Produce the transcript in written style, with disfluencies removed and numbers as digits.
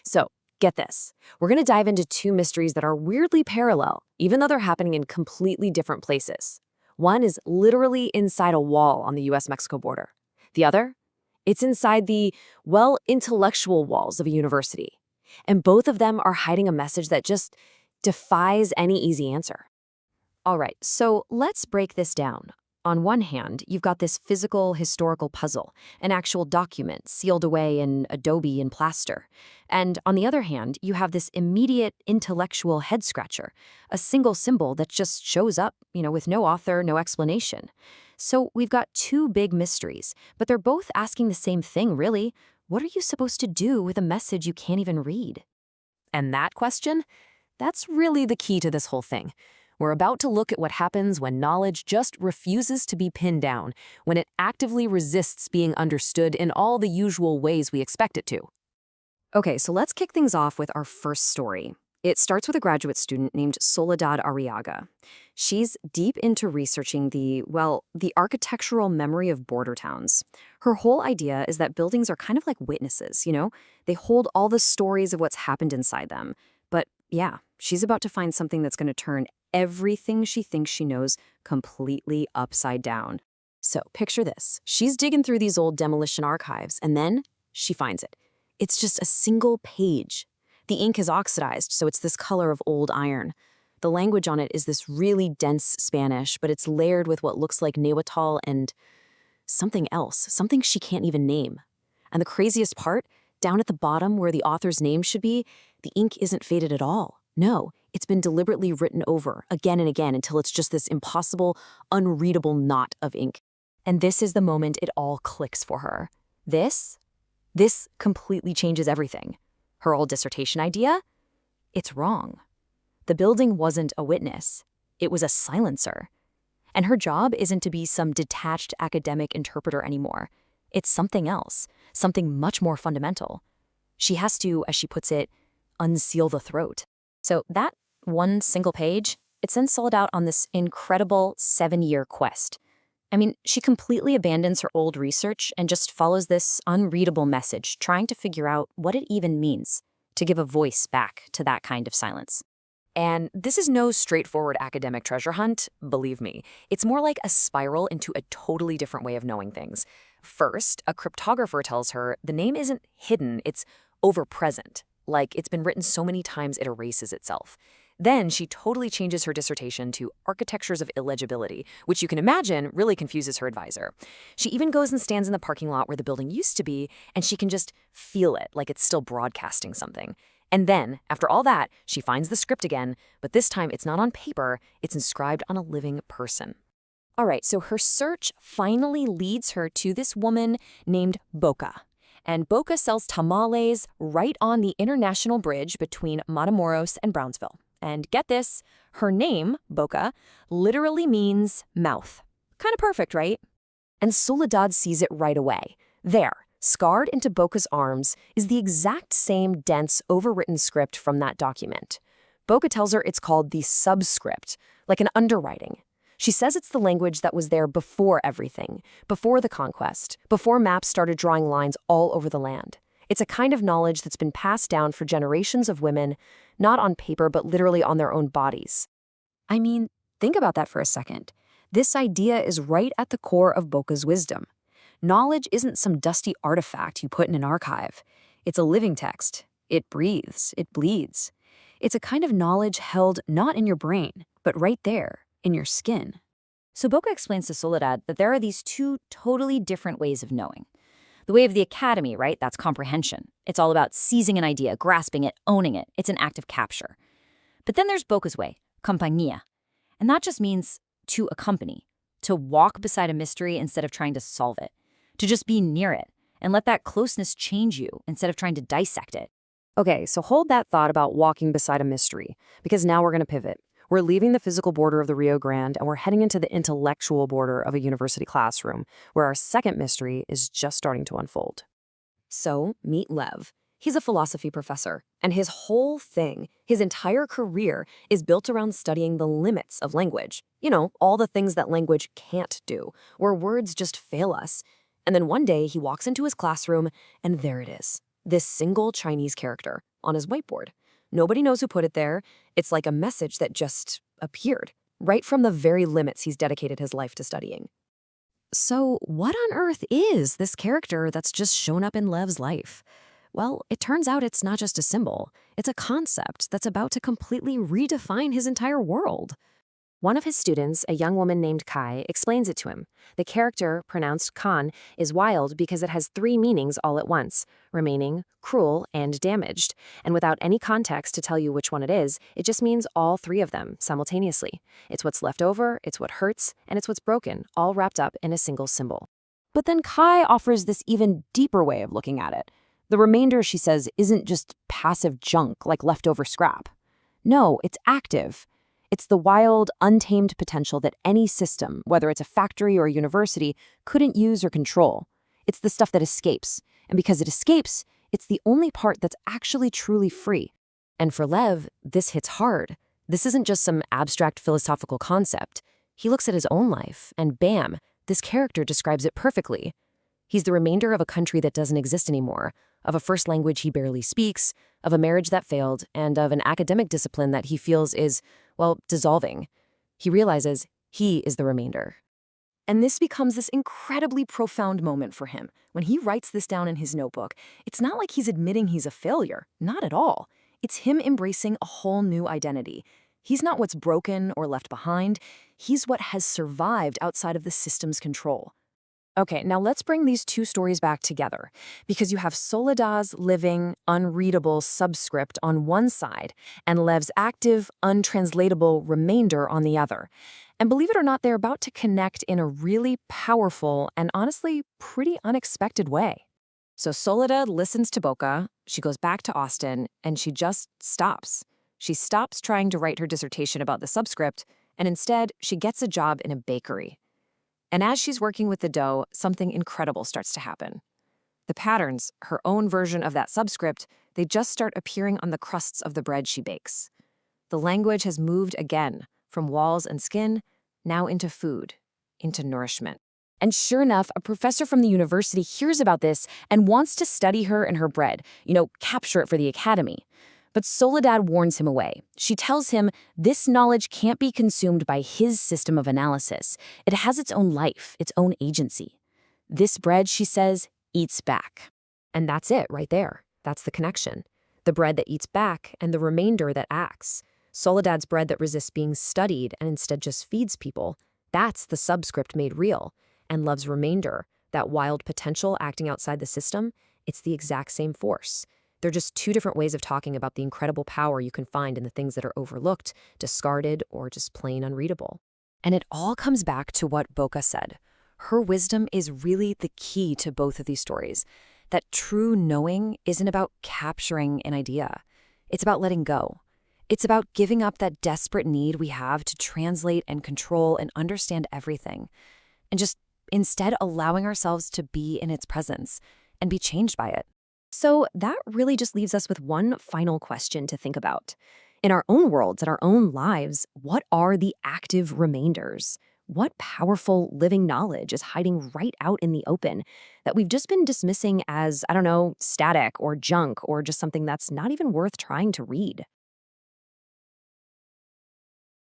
So, get this. We're going to dive into two mysteries that are weirdly parallel, even though they're happening in completely different places. One is literally inside a wall on the US-Mexico border. The other? It's inside the, well, intellectual walls of a university. And both of them are hiding a message that just defies any easy answer. All right, so let's break this down. On one hand, you've got this physical, historical puzzle, an actual document sealed away in adobe and plaster. And on the other hand, you have this immediate intellectual head-scratcher, a single symbol that just shows up, with no author, no explanation. So we've got two big mysteries, but they're both asking the same thing, really. What are you supposed to do with a message you can't even read? And that question? That's really the key to this whole thing. We're about to look at what happens when knowledge just refuses to be pinned down, when it actively resists being understood in all the usual ways we expect it to. Okay, so let's kick things off with our first story. It starts with a graduate student named Soledad Arriaga. She's deep into researching the architectural memory of border towns. Her whole idea is that buildings are kind of like witnesses, They hold all the stories of what's happened inside them. But yeah, she's about to find something that's going to turn everything she thinks she knows completely upside down. So picture this. She's digging through these old demolition archives, and then she finds it. It's just a single page. The ink is oxidized, so it's this color of old iron. The language on it is this really dense Spanish, but it's layered with what looks like Nahuatl and something else, something she can't even name. And the craziest part, down at the bottom where the author's name should be, the ink isn't faded at all. No, it's been deliberately written over again and again until it's just this impossible, unreadable knot of ink. And this is the moment it all clicks for her. This completely changes everything. Her old dissertation idea? It's wrong. The building wasn't a witness. It was a silencer. And her job isn't to be some detached academic interpreter anymore. It's something else, something much more fundamental. She has to, as she puts it, unseal the throat. So that one single page, it sends Soledad on this incredible 7-year quest. I mean, she completely abandons her old research and just follows this unreadable message, trying to figure out what it even means to give a voice back to that kind of silence. And this is no straightforward academic treasure hunt, believe me. It's more like a spiral into a totally different way of knowing things. First, a cryptographer tells her the name isn't hidden, it's overpresent. Like it's been written so many times it erases itself. Then she totally changes her dissertation to architectures of illegibility, which you can imagine really confuses her advisor. She even goes and stands in the parking lot where the building used to be, and she can just feel it, like it's still broadcasting something. And then, after all that, she finds the script again, but this time it's not on paper, it's inscribed on a living person. All right, so her search finally leads her to this woman named Boca. And Boca sells tamales right on the international bridge between Matamoros and Brownsville. And get this, her name, Boca, literally means mouth. Kind of perfect, right? And Soledad sees it right away. There, scarred into Boca's arms, is the exact same dense, overwritten script from that document. Boca tells her it's called the subscript, like an underwriting. She says it's the language that was there before everything, before the conquest, before maps started drawing lines all over the land. It's a kind of knowledge that's been passed down for generations of women, not on paper, but literally on their own bodies. I mean, think about that for a second. This idea is right at the core of Boca's wisdom. Knowledge isn't some dusty artifact you put in an archive. It's a living text. It breathes. It bleeds. It's a kind of knowledge held not in your brain, but right there, in your skin. So Boca explains to Soledad that there are these two totally different ways of knowing. The way of the academy, right? That's comprehension. It's all about seizing an idea, grasping it, owning it. It's an act of capture. But then there's Boca's way, compañía. And that just means to accompany, to walk beside a mystery instead of trying to solve it, to just be near it and let that closeness change you instead of trying to dissect it. Okay, so hold that thought about walking beside a mystery, because now we're going to pivot. We're leaving the physical border of the Rio Grande, and we're heading into the intellectual border of a university classroom, where our second mystery is just starting to unfold. So, meet Lev. He's a philosophy professor, and his whole thing, his entire career, is built around studying the limits of language. All the things that language can't do, where words just fail us. And then one day, he walks into his classroom, and there it is. This single Chinese character on his whiteboard. Nobody knows who put it there. It's like a message that just appeared, right from the very limits he's dedicated his life to studying. So, what on earth is this character that's just shown up in Lev's life? Well, it turns out it's not just a symbol, it's a concept that's about to completely redefine his entire world. One of his students, a young woman named Kai, explains it to him. The character, pronounced Khan, is wild because it has three meanings all at once: remaining, cruel, and damaged. And without any context to tell you which one it is, it just means all three of them simultaneously. It's what's left over, it's what hurts, and it's what's broken, all wrapped up in a single symbol. But then Kai offers this even deeper way of looking at it. The remainder, she says, isn't just passive junk like leftover scrap. No, it's active. It's the wild, untamed potential that any system, whether it's a factory or a university, couldn't use or control. It's the stuff that escapes. And because it escapes, it's the only part that's actually truly free. And for Lev, this hits hard. This isn't just some abstract philosophical concept. He looks at his own life, and bam, this character describes it perfectly. He's the remainder of a country that doesn't exist anymore, of a first language he barely speaks, of a marriage that failed, and of an academic discipline that he feels is, well, dissolving. He realizes he is the remainder. And this becomes this incredibly profound moment for him. When he writes this down in his notebook, it's not like he's admitting he's a failure. Not at all. It's him embracing a whole new identity. He's not what's broken or left behind. He's what has survived outside of the system's control. Okay, now let's bring these two stories back together, because you have Soledad's living, unreadable subscript on one side and Lev's active, untranslatable remainder on the other. And believe it or not, they're about to connect in a really powerful and honestly pretty unexpected way. So Soledad listens to Boca, she goes back to Austin, and she just stops. She stops trying to write her dissertation about the subscript, and instead she gets a job in a bakery. And as she's working with the dough, something incredible starts to happen. The patterns, her own version of that subscript, they just start appearing on the crusts of the bread she bakes. The language has moved again, from walls and skin, now into food, into nourishment. And sure enough, a professor from the university hears about this and wants to study her and her bread, capture it for the academy. But Soledad warns him away. She tells him this knowledge can't be consumed by his system of analysis. It has its own life, its own agency. This bread, she says, eats back. And that's it right there. That's the connection. The bread that eats back and the remainder that acts. Soledad's bread that resists being studied and instead just feeds people. That's the subscript made real. And Love's remainder, that wild potential acting outside the system, it's the exact same force. They're just two different ways of talking about the incredible power you can find in the things that are overlooked, discarded, or just plain unreadable. And it all comes back to what Boca said. Her wisdom is really the key to both of these stories. That true knowing isn't about capturing an idea. It's about letting go. It's about giving up that desperate need we have to translate and control and understand everything. And just instead allowing ourselves to be in its presence and be changed by it. So that really just leaves us with one final question to think about. In our own worlds, in our own lives, what are the active remainders? What powerful living knowledge is hiding right out in the open that we've just been dismissing as, static or junk or just something that's not even worth trying to read?